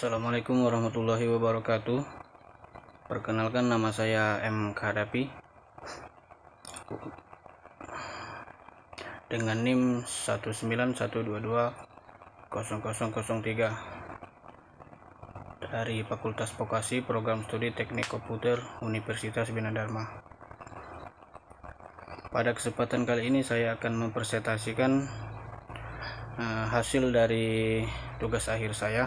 Assalamualaikum warahmatullahi wabarakatuh. Perkenalkan, nama saya M. Khadapi dengan NIM 191220003 dari Fakultas Vokasi Program Studi Teknik Komputer Universitas Bina Dharma. Pada kesempatan kali ini saya akan mempresentasikan hasil dari tugas akhir saya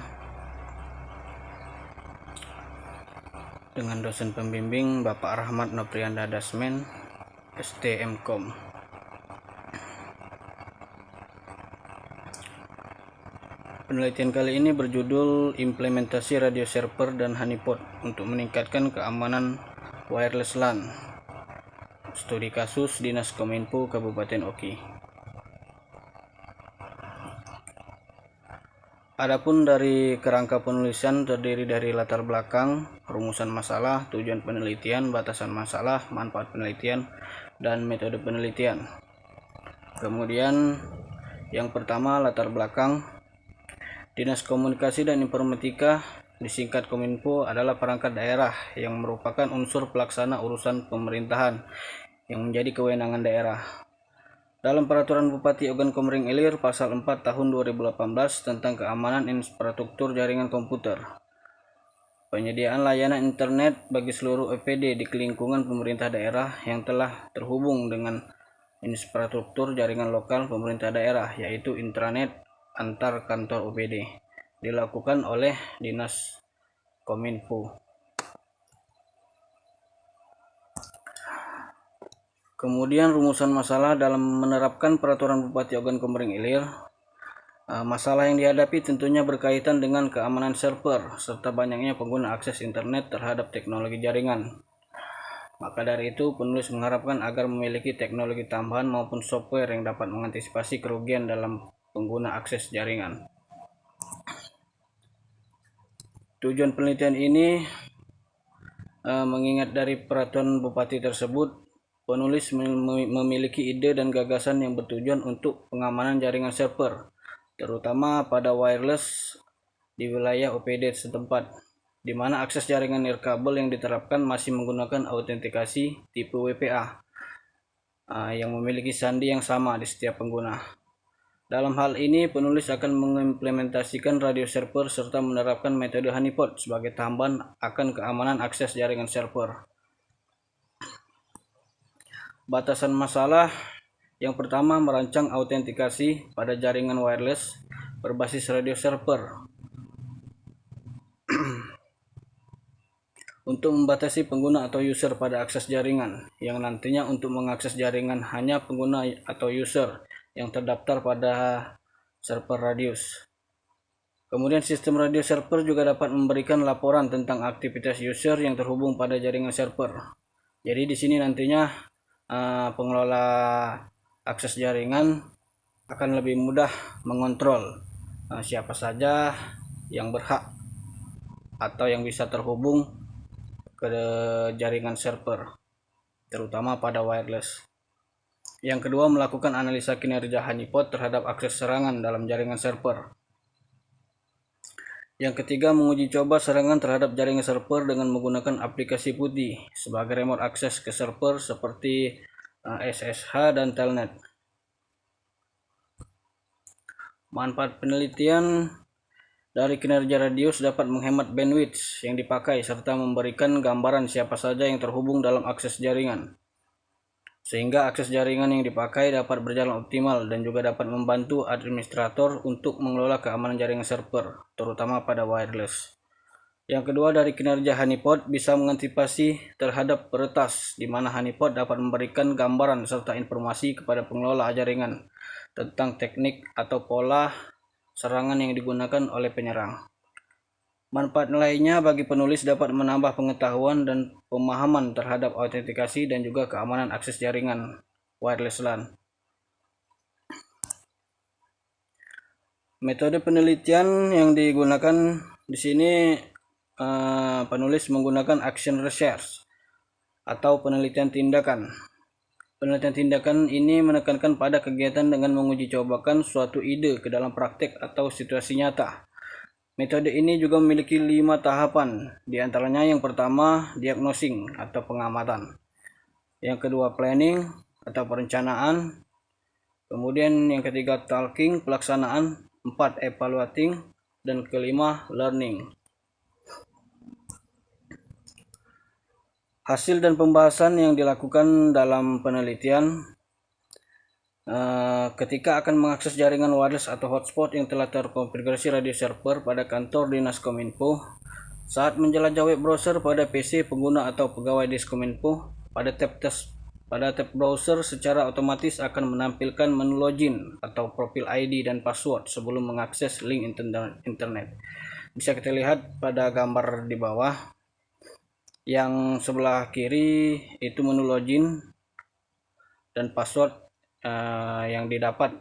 dengan dosen pembimbing Bapak Rahmat Noprianda Dasmen, STMkom. Penelitian kali ini berjudul Implementasi Radio Server dan Honeypot untuk meningkatkan keamanan wireless LAN. Studi kasus Dinas Kominfo Kabupaten Oki. Adapun dari kerangka penulisan terdiri dari latar belakang, rumusan masalah, tujuan penelitian, batasan masalah, manfaat penelitian, dan metode penelitian. Kemudian yang pertama, latar belakang. Dinas Komunikasi dan Informatika, disingkat Kominfo, adalah perangkat daerah yang merupakan unsur pelaksana urusan pemerintahan yang menjadi kewenangan daerah. Dalam Peraturan Bupati Ogan Komering Ilir Pasal 4 Tahun 2018 tentang keamanan infrastruktur jaringan komputer, penyediaan layanan internet bagi seluruh OPD di lingkungan pemerintah daerah yang telah terhubung dengan infrastruktur jaringan lokal pemerintah daerah, yaitu intranet antar kantor OPD, dilakukan oleh Dinas Kominfo. Kemudian rumusan masalah dalam menerapkan Peraturan Bupati Ogan Komering Ilir. Masalah yang dihadapi tentunya berkaitan dengan keamanan server serta banyaknya pengguna akses internet terhadap teknologi jaringan. Maka dari itu, penulis mengharapkan agar memiliki teknologi tambahan maupun software yang dapat mengantisipasi kerugian dalam pengguna akses jaringan. Tujuan penelitian ini mengingat dari peraturan bupati tersebut, penulis memiliki ide dan gagasan yang bertujuan untuk pengamanan jaringan server, terutama pada wireless di wilayah OPD setempat, di mana akses jaringan nirkabel yang diterapkan masih menggunakan autentikasi tipe WPA yang memiliki sandi yang sama di setiap pengguna. Dalam hal ini, penulis akan mengimplementasikan radio server serta menerapkan metode honeypot sebagai tambahan akan keamanan akses jaringan server. Batasan masalah yang pertama, merancang autentikasi pada jaringan wireless berbasis radio server untuk membatasi pengguna atau user pada akses jaringan, yang nantinya untuk mengakses jaringan hanya pengguna atau user yang terdaftar pada server radius. Kemudian sistem radio server juga dapat memberikan laporan tentang aktivitas user yang terhubung pada jaringan server. Jadi di sini nantinya pengelola akses jaringan akan lebih mudah mengontrol siapa saja yang berhak atau yang bisa terhubung ke jaringan server, terutama pada wireless. Yang kedua, melakukan analisa kinerja honeypot terhadap akses serangan dalam jaringan server. Yang ketiga, menguji coba serangan terhadap jaringan server dengan menggunakan aplikasi putih sebagai remote access ke server seperti SSH dan Telnet. Manfaat penelitian dari kinerja radius dapat menghemat bandwidth yang dipakai serta memberikan gambaran siapa saja yang terhubung dalam akses jaringan, sehingga akses jaringan yang dipakai dapat berjalan optimal dan juga dapat membantu administrator untuk mengelola keamanan jaringan server, terutama pada wireless. Yang kedua, dari kinerja honeypot bisa mengantisipasi terhadap peretas, di mana honeypot dapat memberikan gambaran serta informasi kepada pengelola jaringan tentang teknik atau pola serangan yang digunakan oleh penyerang. Manfaat lainnya bagi penulis dapat menambah pengetahuan dan pemahaman terhadap autentikasi dan juga keamanan akses jaringan wireless LAN. Metode penelitian yang digunakan di sini, penulis menggunakan action research atau penelitian tindakan. Penelitian tindakan ini menekankan pada kegiatan dengan menguji cobakan suatu ide ke dalam praktek atau situasi nyata Metode ini juga memiliki 5 tahapan, di antaranya yang pertama diagnosing atau pengamatan, yang kedua planning atau perencanaan, kemudian yang ketiga talking pelaksanaan, 4 evaluating, dan kelima learning. Hasil dan pembahasan yang dilakukan dalam penelitian ketika akan mengakses jaringan wireless atau hotspot yang telah terkonfigurasi radio server pada kantor Dinas Kominfo, saat menjelajah web browser pada PC pengguna atau pegawai Diskominfo, pada tab browser secara otomatis akan menampilkan menu login atau profil ID dan password sebelum mengakses link internet. Bisa kita lihat pada gambar di bawah, yang sebelah kiri itu menu login dan password yang didapat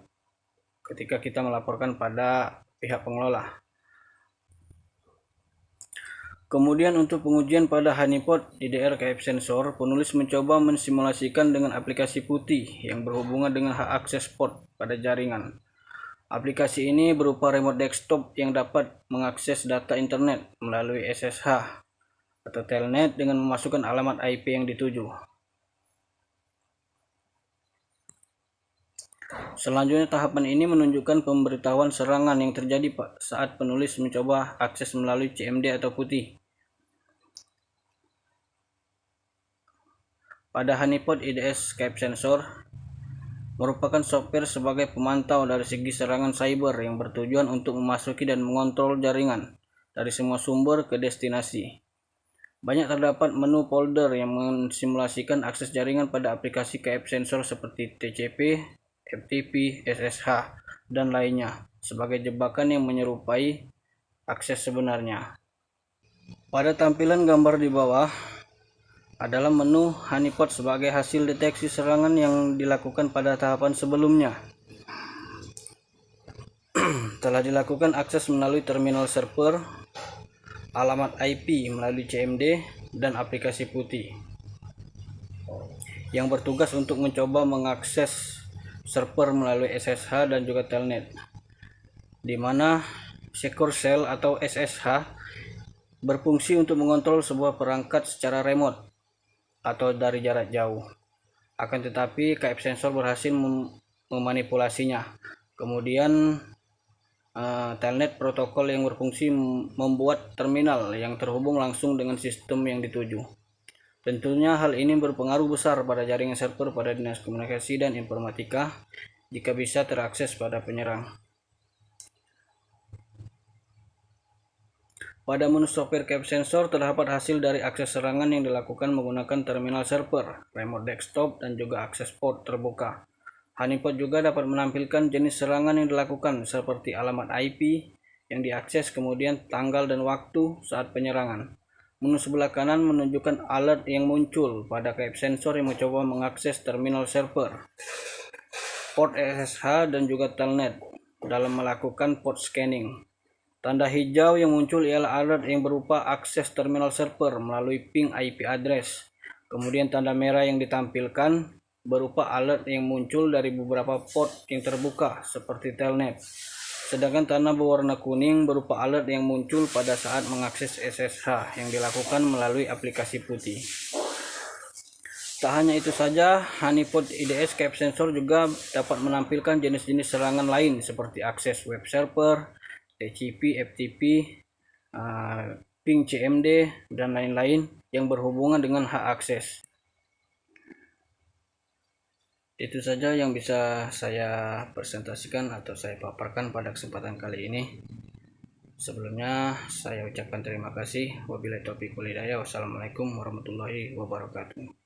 ketika kita melaporkan pada pihak pengelola. Kemudian untuk pengujian pada honeypot IDR KF Sensor, penulis mencoba mensimulasikan dengan aplikasi putih yang berhubungan dengan hak akses port pada jaringan. Aplikasi ini berupa remote desktop yang dapat mengakses data internet melalui SSH atau telnet dengan memasukkan alamat IP yang dituju. Selanjutnya, tahapan ini menunjukkan pemberitahuan serangan yang terjadi saat penulis mencoba akses melalui CMD atau putih. Pada honeypot IDS KF Sensor merupakan software sebagai pemantau dari segi serangan cyber yang bertujuan untuk memasuki dan mengontrol jaringan dari semua sumber ke destinasi. Banyak terdapat menu folder yang mensimulasikan akses jaringan pada aplikasi KF Sensor seperti TCP, FTP, SSH, dan lainnya sebagai jebakan yang menyerupai akses sebenarnya. Pada tampilan gambar di bawah adalah menu honeypot sebagai hasil deteksi serangan yang dilakukan pada tahapan sebelumnya. Telah dilakukan akses melalui terminal server, alamat IP melalui CMD, dan aplikasi putih yang bertugas untuk mencoba mengakses server melalui SSH dan juga telnet, di mana Secure Shell atau SSH berfungsi untuk mengontrol sebuah perangkat secara remote atau dari jarak jauh. Akan tetapi KF Sensor berhasil memanipulasinya. Kemudian telnet protokol yang berfungsi membuat terminal yang terhubung langsung dengan sistem yang dituju. Tentunya hal ini berpengaruh besar pada jaringan server pada Dinas Komunikasi dan Informatika jika bisa terakses pada penyerang. Pada menu software KF Sensor terdapat hasil dari akses serangan yang dilakukan menggunakan terminal server, remote desktop, dan juga akses port terbuka. Honeypot juga dapat menampilkan jenis serangan yang dilakukan seperti alamat IP yang diakses, kemudian tanggal dan waktu saat penyerangan. Menu sebelah kanan menunjukkan alert yang muncul pada KF Sensor yang mencoba mengakses terminal server, port SSH, dan juga telnet dalam melakukan port scanning. Tanda hijau yang muncul ialah alert yang berupa akses terminal server melalui ping IP address. Kemudian tanda merah yang ditampilkan berupa alert yang muncul dari beberapa port yang terbuka seperti telnet. Sedangkan tanda berwarna kuning berupa alert yang muncul pada saat mengakses SSH yang dilakukan melalui aplikasi putih. Tak hanya itu saja, honeypot IDS KF Sensor juga dapat menampilkan jenis-jenis serangan lain seperti akses web server, TCP, FTP, ping CMD, dan lain-lain yang berhubungan dengan hak akses. Itu saja yang bisa saya presentasikan atau saya paparkan pada kesempatan kali ini. Sebelumnya saya ucapkan terima kasih. Wabillahi taufiq wal hidayah. Wassalamualaikum warahmatullahi wabarakatuh.